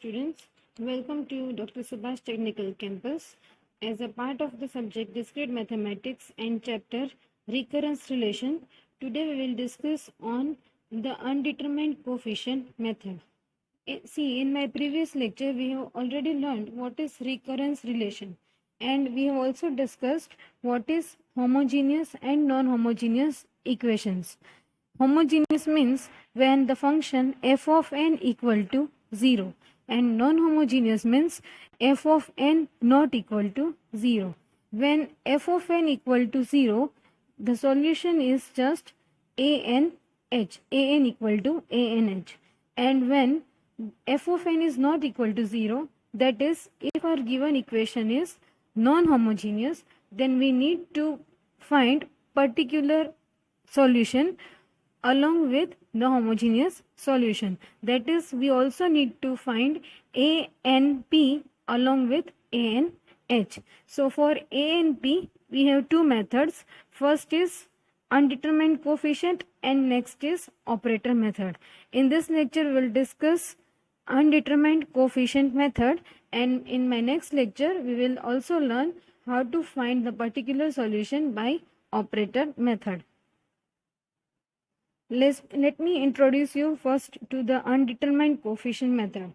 students, welcome to Dr. Subhash Technical Campus. As a part of the subject Discrete Mathematics and chapter Recurrence Relation, today we will discuss on the undetermined coefficient method. See, in my previous lecture, we have already learned what is recurrence relation, and we have also discussed what is homogeneous and non-homogeneous equations. Homogeneous means when the function f of n equal to 0, and non-homogeneous means f of n not equal to 0. When f of n equal to 0, the solution is just an equal to anh. And when f of n is not equal to 0, that is, if our given equation is non-homogeneous, then we need to find particular solution along with the homogeneous solution. That is, we also need to find a and p along with a and h. So for a and p, we have two methods. First is undetermined coefficient and next is operator method. In this lecture, we will discuss undetermined coefficient method, and in my next lecture, we will also learn how to find the particular solution by operator method. Let me introduce you first to the undetermined coefficient method.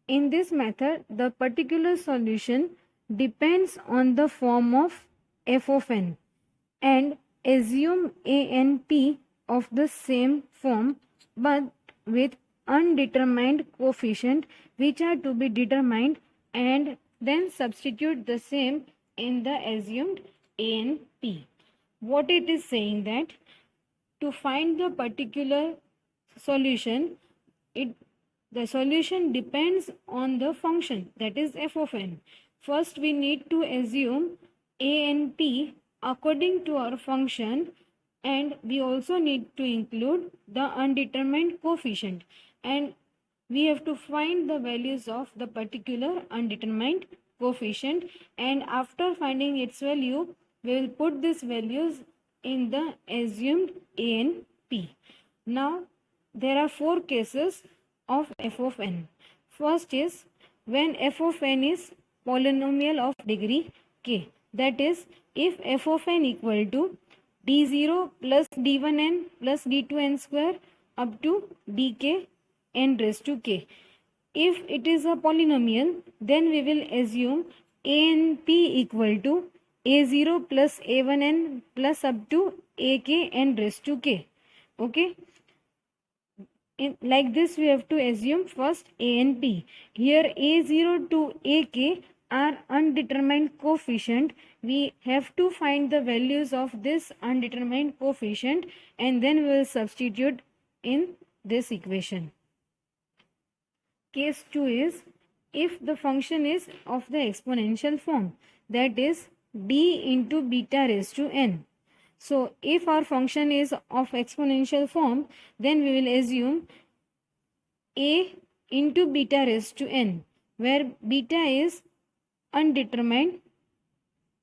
In this method, the particular solution depends on the form of f of n, and assume a and p of the same form but with undetermined coefficient which are to be determined, and then substitute the same in the assumed a and p. What it is saying that to find the particular solution, the solution depends on the function, that is f of n. First, we need to assume a and p according to our function, and we also need to include the undetermined coefficient, and we have to find the values of the particular undetermined coefficient, and after finding its value, we will put these values in the assumed a and p. Now, there are four cases of f of n. First is when f of n is polynomial of degree k. That is, if f of n equal to d0 plus d1n plus d2n square up to dk n raised to k. If it is a polynomial, then we will assume a and p equal to a0 plus a1n plus up to ak n raised to k. Okay. Like this, we have to assume first a and p. Here a0 to ak are undetermined coefficient. We have to find the values of this undetermined coefficient, and then we will substitute in this equation. Case 2 is if the function is of the exponential form, that is d into beta raised to n. So if our function is of exponential form, then we will assume a into beta raised to n, where beta is undetermined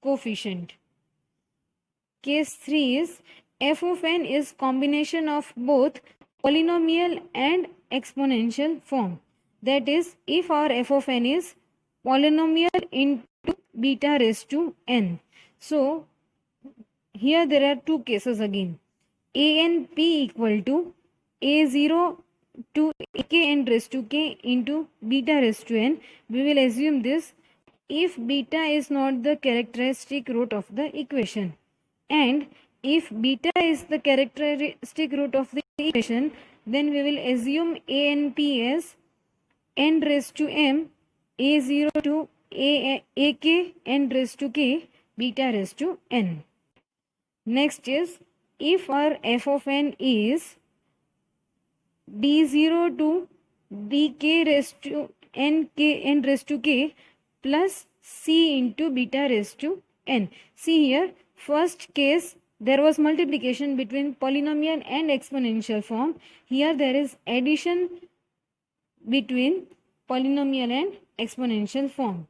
coefficient. Case 3 is f of n is combination of both polynomial and exponential form. That is, if our f of n is polynomial into beta raised to n. So here there are two cases again. A and p equal to a0 to ak n raised to k into beta raised to n. We will assume this if beta is not the characteristic root of the equation, and if beta is the characteristic root of the equation, then we will assume a and p as n raised to m, a0 to ak n raised to k, beta raised to n. Next is if our f of n is d0 to dk raised to n raised to k plus c into beta raised to n. See here, first case there was multiplication between polynomial and exponential form. Here there is addition between polynomial and exponential form.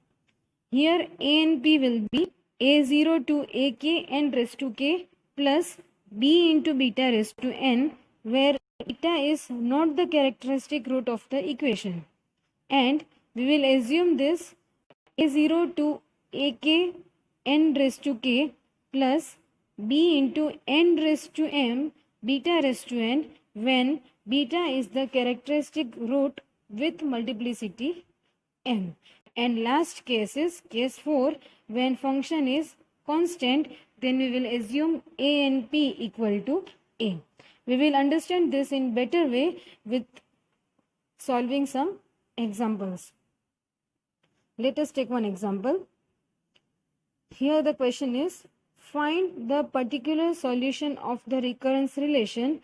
Here a and p will be a0 to ak n raised to k plus b into beta raised to n, where beta is not the characteristic root of the equation, and we will assume this a0 to ak n raised to k plus b into n raised to m beta raised to n when beta is the characteristic root with multiplicity n. And last case is case 4, when function is constant, then we will assume a and p equal to a. We will understand this in better way with solving some examples. Let us take one example. Here the question is, find the particular solution of the recurrence relation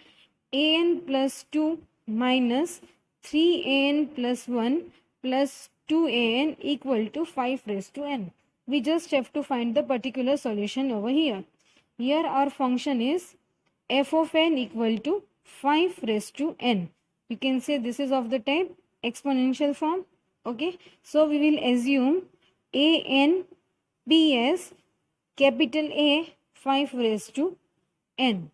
an plus 2 minus 3an plus 1 plus 2an equal to 5 raised to n. We just have to find the particular solution over here. Here our function is f of n equal to 5 raised to n. You can say this is of the type exponential form. Okay, so we will assume an b as capital A 5 raised to n.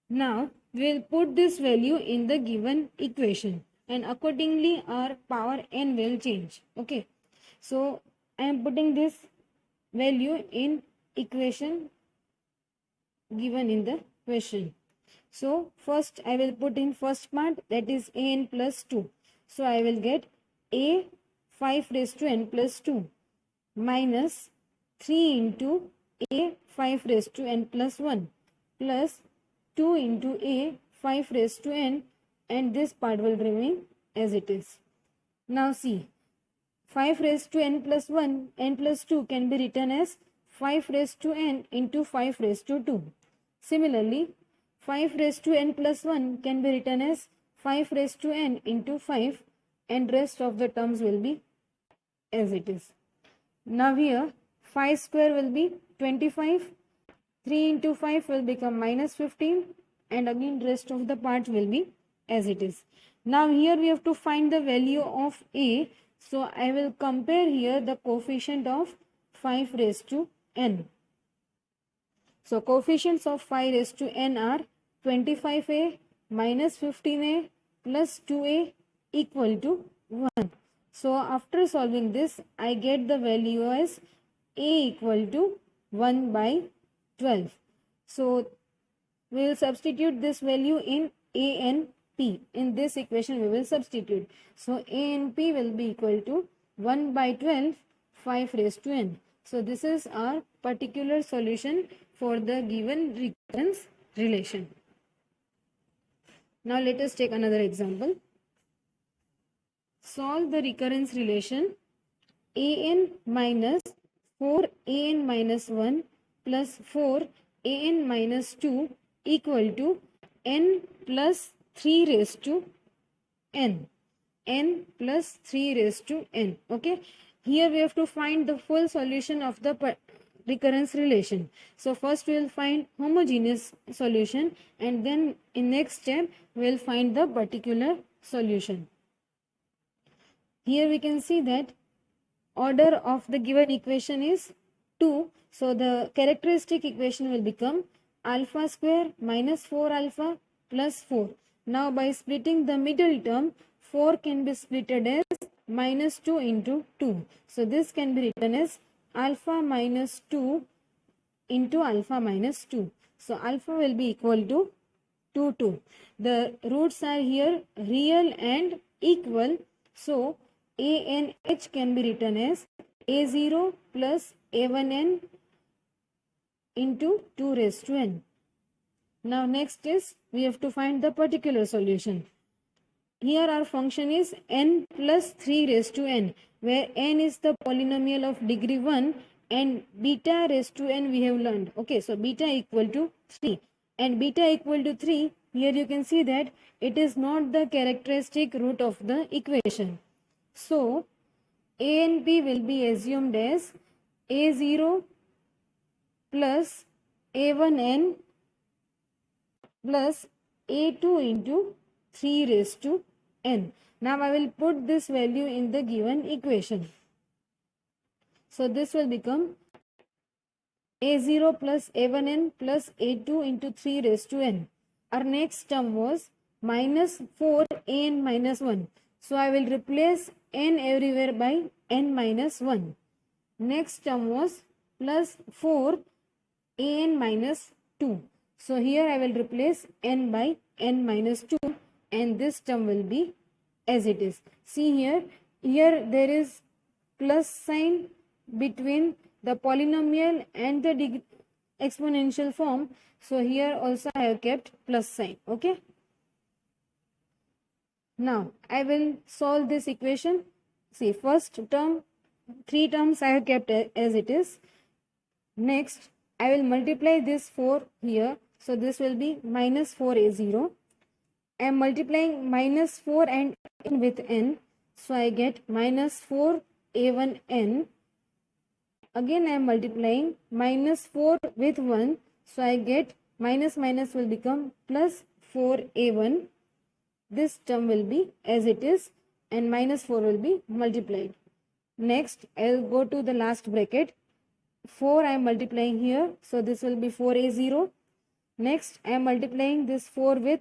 Now we will put this value in the given equation and accordingly our power n will change. Okay, so I am putting this value in equation given in the question. So first I will put in first part, that is an plus 2. So I will get a 5 raised to n plus 2 minus 3 into a 5 raised to n plus 1 plus 2 into a 5 raised to n, and this part will remain as it is. Now see, 5 raised to n plus 1, n plus 2 can be written as 5 raised to n into 5 raised to 2. Similarly, 5 raised to n plus 1 can be written as 5 raised to n into 5, and rest of the terms will be as it is. Now here 5 square will be 25, 3 into 5 will become minus 15, and again rest of the parts will be as it is. Now here we have to find the value of a, so I will compare here the coefficient of 5 raised to n. So coefficients of 5 raised to n are 25a minus 15a plus 2a equal to 1. So after solving this, I get the value as a equal to 1 by 12. So we will substitute this value in a and p. In this equation we will substitute. So a and p will be equal to 1 by 12, 5 raised to n. So this is our particular solution for the given recurrence relation. Now let us take another example. Solve the recurrence relation an minus 4an minus 1 plus 4an minus 2 equal to n plus 3 raised to n. N plus 3 raised to n. Okay. Here we have to find the full solution of the recurrence relation. So first we will find homogeneous solution, and then in next step we will find the particular solution. Here we can see that order of the given equation is 2. So the characteristic equation will become alpha square minus 4 alpha plus 4. Now by splitting the middle term, 4 can be splitted as minus 2 into 2. So this can be written as alpha minus 2 into alpha minus 2. So alpha will be equal to 2. The roots are here real and equal. So a and h can be written as a0 plus a1n into 2 raised to n. Now next is we have to find the particular solution. Here our function is n plus 3 raised to n, where n is the polynomial of degree 1 and beta raised to n we have learned. Okay, so beta equal to 3 and beta equal to 3. Here you can see that it is not the characteristic root of the equation. So a and b will be assumed as a0 plus a1n plus a2 into 3 raised to n. Now I will put this value in the given equation. So this will become a0 plus a1n plus a2 into 3 raised to n. Our next term was minus 4an minus 1. So I will replace n everywhere by n minus 1. Next term was plus 4 an minus 2. So here I will replace n by n minus 2 and this term will be as it is. See here there is plus sign between the polynomial and the exponential form. So here also I have kept plus sign. Okay. Now I will solve this equation. See, first term, 3 terms I have kept as it is. Next I will multiply this 4 here. So this will be minus 4a0. I am multiplying minus 4 and n with n. So I get minus 4a1n. Again I am multiplying minus 4 with 1. So I get minus minus will become plus 4a1. This term will be as it is and minus 4 will be multiplied. Next I will go to the last bracket. 4 I am multiplying here. So this will be 4a0. Next I am multiplying this 4 with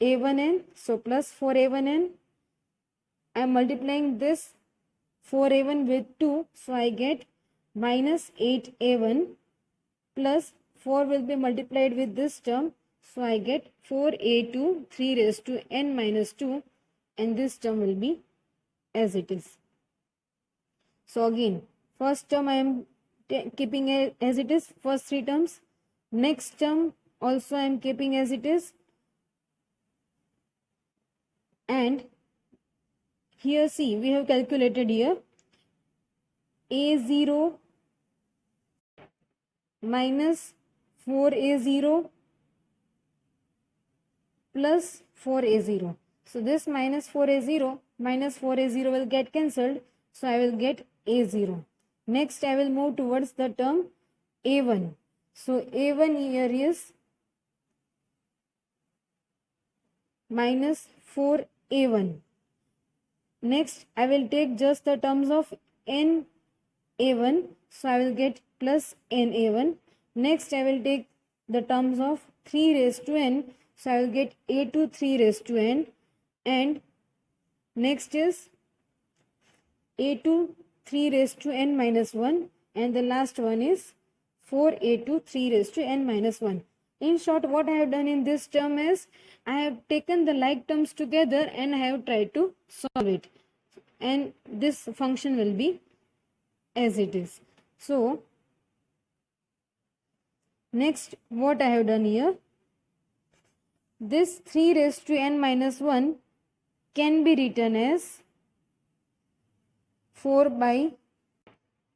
a1n. So plus 4a1n. I am multiplying this 4a1 with 2. So I get minus 8a1 plus 4 will be multiplied with this term. So I get 4a2 3 raised to n minus 2 and this term will be as it is. So again, first term I am keeping as it is, first 3 terms. Next term also I am keeping as it is. And here see, we have calculated here a0 minus 4a0 plus 4a0. So this minus 4a0 will get cancelled. So I will get a0. Next I will move towards the term a1. So a1 here is minus 4a1. Next I will take just the terms of n a1. So I will get plus n a1. Next I will take the terms of 3 raised to n. So I will get a2 3 raised to n. And next is a2 3 raised to n minus 1. And the last one is 4a2 3 raised to n minus 1. In short, what I have done in this term is I have taken the like terms together and I have tried to solve it. And this function will be as it is. So next what I have done here, this 3 raised to n minus 1 can be written as 4 by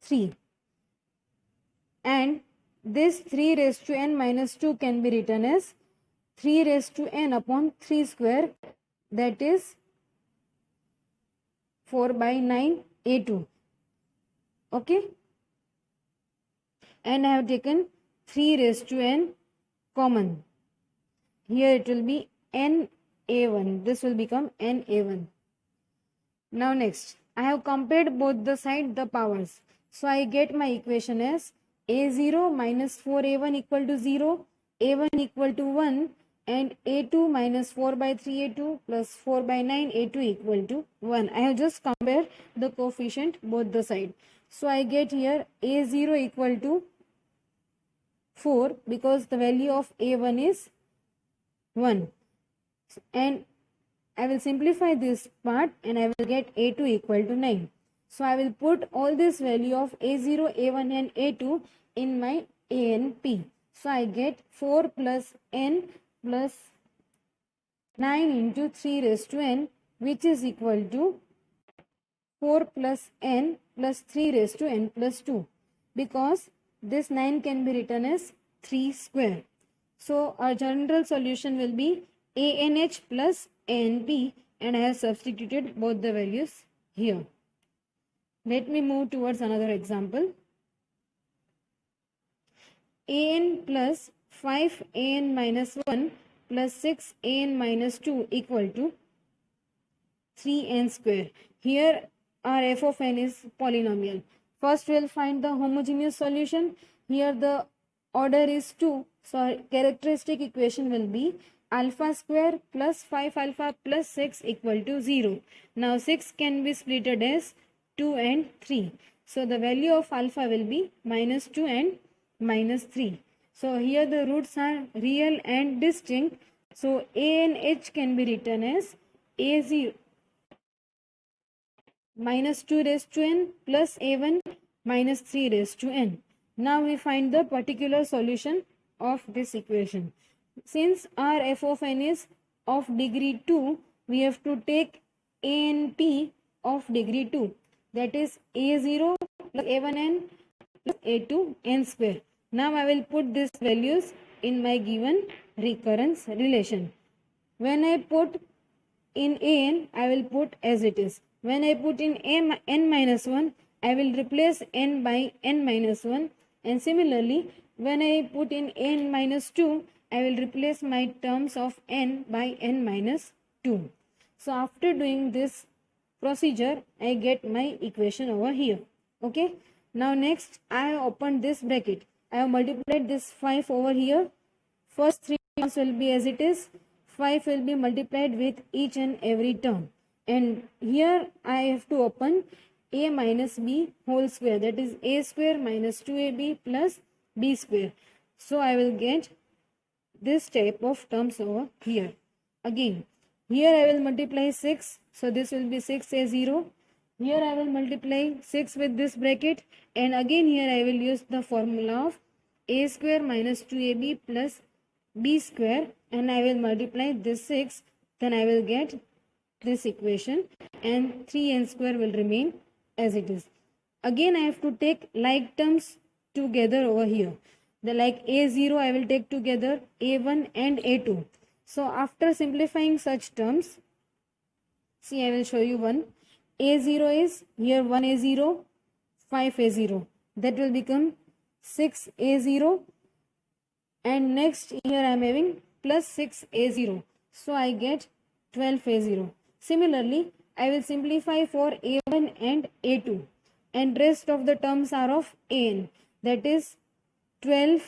3 and this 3 raised to n minus 2 can be written as 3 raised to n upon 3 square, that is 4 by 9 a2. Okay, and I have taken 3 raised to n common. Here it will be n a1. This will become n a1. Now next, I have compared both the side the powers. So I get my equation as a0 minus 4a1 equal to 0, a1 equal to 1 and a2 minus 4 by 3a2 plus 4 by 9 a2 equal to 1. I have just compared the coefficient both the side. So I get here a0 equal to 4 because the value of a1 is 1. And I will simplify this part and I will get a2 equal to 9. So I will put all this value of a0, a1 and a2 in my a and p. So I get 4 plus n plus 9 into 3 raised to n, which is equal to 4 plus n plus 3 raised to n plus 2, because this 9 can be written as 3 square. So our general solution will be ANH plus ANP, and I have substituted both the values here. Let me move towards another example. AN plus 5 AN minus 1 plus 6 AN minus 2 equal to 3n square. Here our f of n is polynomial. First we will find the homogeneous solution. Here the order is 2. So our characteristic equation will be alpha square plus 5 alpha plus 6 equal to 0. Now 6 can be splitted as 2 and 3. So the value of alpha will be minus 2 and minus 3. So here the roots are real and distinct. So a and h can be written as a0 minus 2 raised to n plus a1 minus 3 raised to n. Now we find the particular solution of this equation. Since our f of n is of degree 2, we have to take a and p of degree 2. That is a0 plus a1n plus a2n square. Now I will put these values in my given recurrence relation. When I put in an, I will put as it is. When I put in n minus 1, I will replace n by n minus 1. And similarly, when I put in n minus 2, I will replace my terms of n by n minus 2. So after doing this procedure, I get my equation over here. Okay. Now next, I have opened this bracket. I have multiplied this 5 over here. First 3 terms will be as it is. 5 will be multiplied with each and every term. And here I have to open a minus b whole square. That is a square minus 2ab plus b square. So I will get this type of terms over here. Again, here I will multiply 6. So this will be 6a0. Here I will multiply 6 with this bracket. And again here I will use the formula of a square minus 2ab plus b square. And I will multiply this 6. Then I will get this equation. And 3n square will remain as it is. Again I have to take like terms together over here. The like a0 I will take together, a1 and a2. So after simplifying such terms, see I will show you one. a0 is here 1a0, 5a0. That will become 6a0. And next here I am having plus 6a0. So I get 12a0. Similarly, I will simplify for a1 and a2. And rest of the terms are of an. That is 12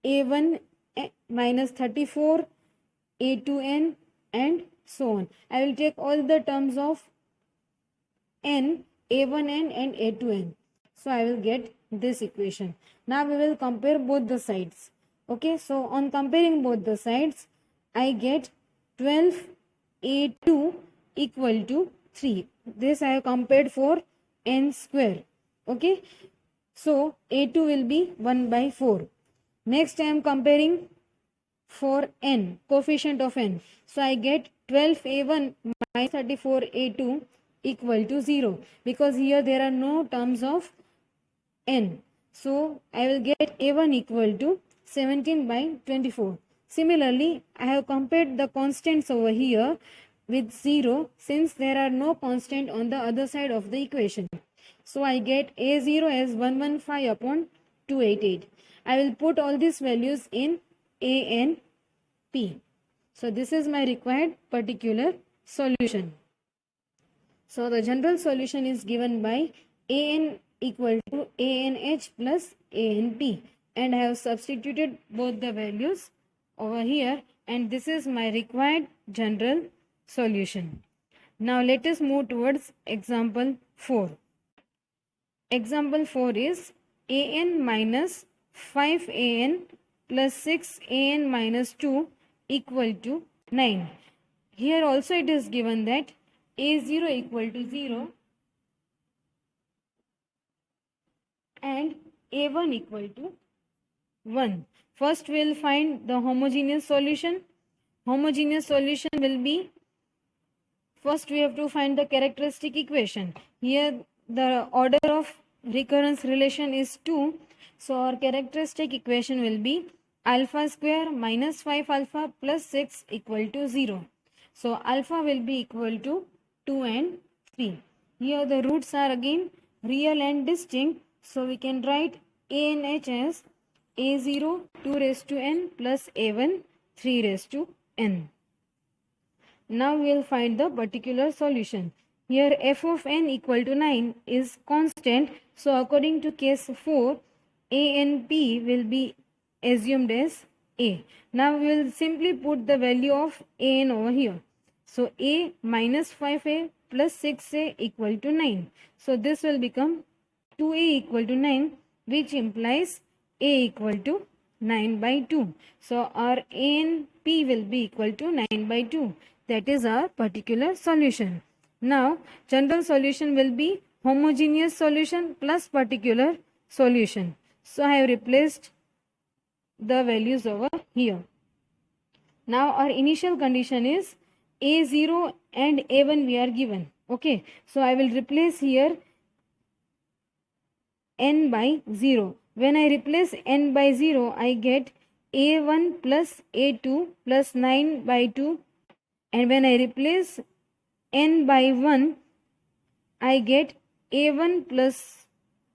a1 minus 34 a2n and so on. I will take all the terms of n, a1n and a2n. So I will get this equation. Now we will compare both the sides. Okay, so on comparing both the sides, I get 12 a2 equal to 3. This I have compared for n square. Okay, so a2 will be 1 by 4. Next I am comparing for n, coefficient of n. So I get 12a1 minus 34a2 equal to 0, because here there are no terms of n. So I will get a1 equal to 17 by 24. Similarly, I have compared the constants over here with 0, since there are no constant on the other side of the equation. So I get a0 as 115 upon 288. I will put all these values in a and p. So this is my required particular solution. So the general solution is given by an equal to anh plus anp. And I have substituted both the values over here, and this is my required general solution. Now let us move towards example 4. Example 4 is an minus 5an plus 6an minus 2 equal to 9. Here also it is given that a0 equal to 0 and a1 equal to 1. First we will find the homogeneous solution. Homogeneous solution will be, first we have to find the characteristic equation. Here the order of recurrence relation is 2. So our characteristic equation will be alpha square minus 5 alpha plus 6 equal to 0. So alpha will be equal to 2 and 3. Here the roots are again real and distinct. So we can write a and h as a0 2 raised to n plus a1 3 raised to n. Now we will find the particular solution. Here f of n equal to 9 is constant. So according to case 4, a and p will be assumed as a. Now we will simply put the value of an over here. So a minus 5a plus 6a equal to 9. So this will become 2a equal to 9, which implies a equal to 9 by 2. So our a and p will be equal to 9 by 2. That is our particular solution. Now general solution will be homogeneous solution plus particular solution. So I have replaced the values over here. Now our initial condition is a0 and a1 we are given. Okay, so I will replace here n by 0. When I replace n by 0, I get a1 plus a2 plus 9 by 2, and when I replace n by 1, I get a1 plus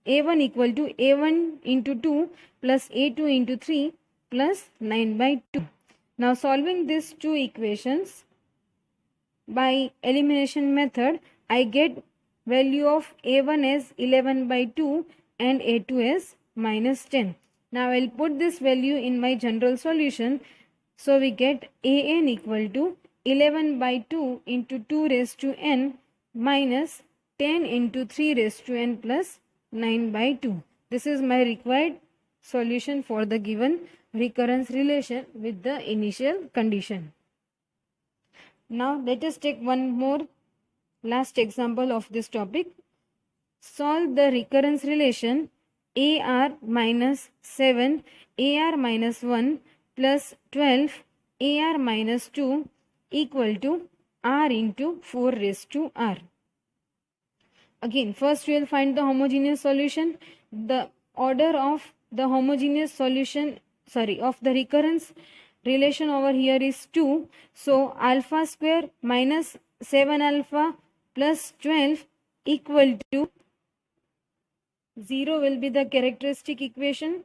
a1 equal to a1 into 2 plus a2 into 3 plus 9 by 2. Now solving these two equations by elimination method, I get value of a1 as 11 by 2 and a2 as minus 10. Now I will put this value in my general solution. So we get an equal to 11 by 2 into 2 raised to n minus 10 into 3 raised to n plus 9 by 2. This is my required solution for the given recurrence relation with the initial condition. Now let us take one more last example of this topic. Solve the recurrence relation AR minus 7 AR minus 1 plus 12 AR minus 2 equal to R into 4 raised to R. Again, first we will find the homogeneous solution. The order of the homogeneous solution, of the recurrence relation over here is 2. So alpha square minus 7 alpha plus 12 equal to 0 will be the characteristic equation.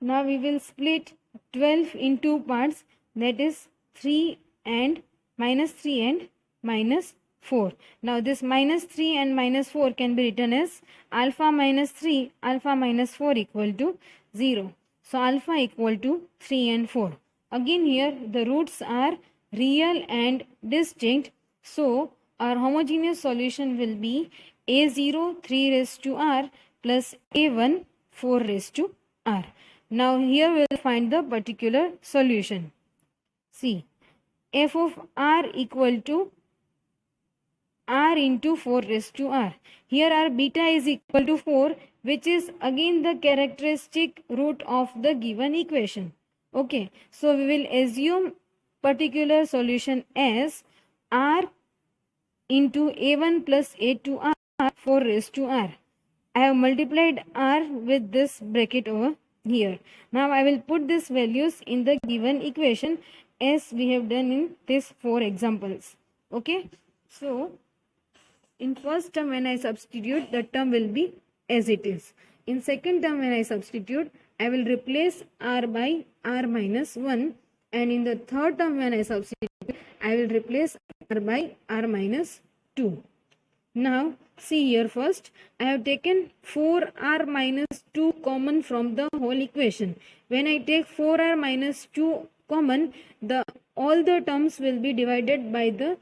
Now we will split 12 in two parts, that is 3 and minus 3 and minus 4. Now this minus 3 and minus 4 can be written as alpha minus 3, alpha minus 4 equal to 0. So alpha equal to 3 and 4. Again here the roots are real and distinct. So our homogeneous solution will be a0 3 raised to r plus a1 4 raised to r. Now here we will find the particular solution. See, f of r equal to r into 4 raised to r. Here our beta is equal to 4, which is again the characteristic root of the given equation. Okay, so we will assume particular solution as r into a1 plus a2 r 4 raised to r. I have multiplied r with this bracket over here. Now I will put these values in the given equation as we have done in these 4 examples. Okay, so in first term when I substitute, the term will be as it is. In second term when I substitute, I will replace r by r minus 1, and in the third term when I substitute, I will replace r by r minus 2. Now see here, first I have taken 4r minus 2 common from the whole equation. When I take 4r minus 2 common, all the terms will be divided by the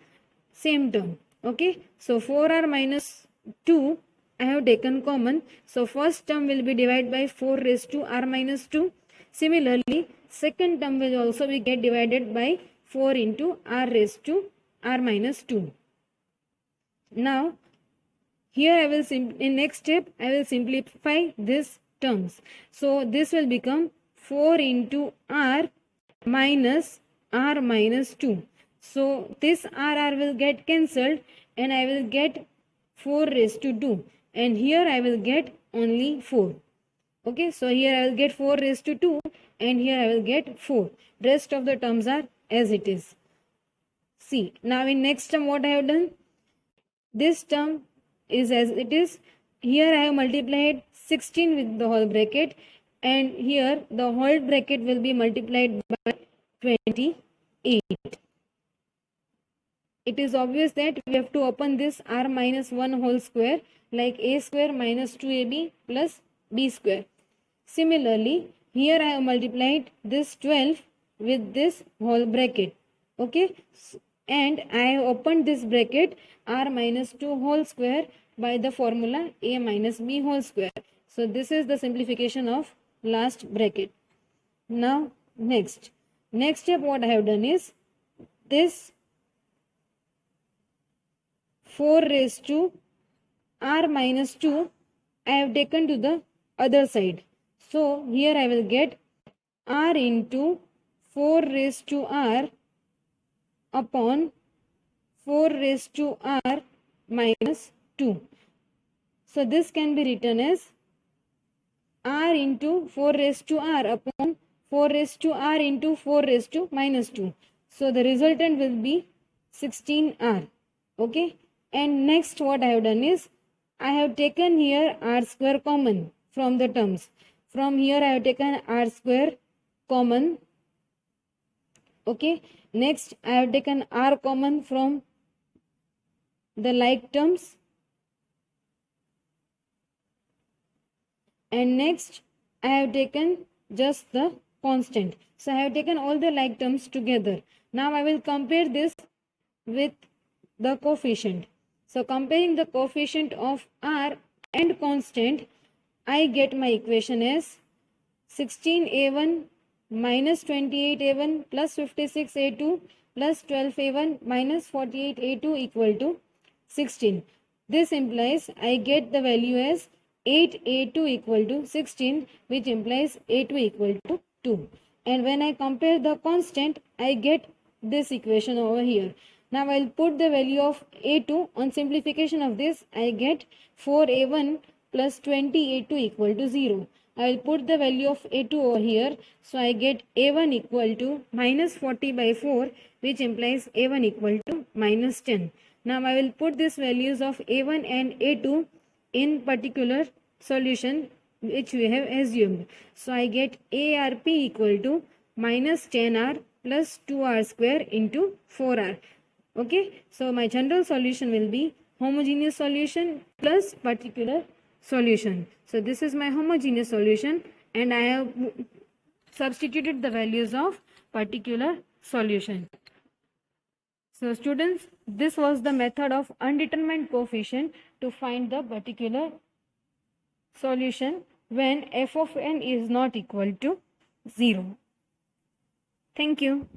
same term. Okay, so 4r minus 2 I have taken common. So first term will be divided by 4 raised to r minus 2. Similarly, second term will also be get divided by 4 into r raised to r minus 2. Now here I will in next step I will simplify these terms. So this will become 4 into r minus r minus 2. So this r will get cancelled and I will get 4 raised to 2, and here I will get only 4. Okay, so here I will get 4 raised to 2 and here I will get 4. Rest of the terms are as it is. See, now in next term what I have done, this term is as it is. Here I have multiplied 16 with the whole bracket, and here the whole bracket will be multiplied by 28. It is obvious that we have to open this r minus 1 whole square, like a square minus 2ab plus b square. Similarly, here I have multiplied this 12 with this whole bracket. Okay, and I have opened this bracket r minus 2 whole square by the formula a minus b whole square. So this is the simplification of last bracket. Now next step what I have done is this 4 raised to r minus 2 I have taken to the other side. So here I will get r into 4 raised to r upon 4 raised to r minus 2. So this can be written as r into 4 raised to r upon 4 raised to r into 4 raised to minus 2. So the resultant will be 16r. Okay. And next what I have done is I have taken here r square common from the terms. From here I have taken r square common. Okay. Next I have taken r common from the like terms. And next I have taken just the constant. So I have taken all the like terms together. Now I will compare this with the coefficient. So comparing the coefficient of r and constant, I get my equation as 16a1 minus 28a1 plus 56a2 plus 12a1 minus 48a2 equal to 16. This implies I get the value as 8a2 equal to 16, which implies a2 equal to 2. And when I compare the constant, I get this equation over here. Now I'll put the value of a2. On simplification of this, I get 4a1 plus 20a2 equal to 0. I will put the value of a2 over here. So I get a1 equal to minus 40 by 4, which implies a1 equal to minus 10. Now I will put these values of a1 and a2 in particular solution which we have assumed. So I get ARP equal to minus 10r plus 2r square into 4r. Okay, so my general solution will be homogeneous solution plus particular solution. So this is my homogeneous solution, and I have substituted the values of particular solution. So students, this was the method of undetermined coefficient to find the particular solution when f of n is not equal to 0. Thank you.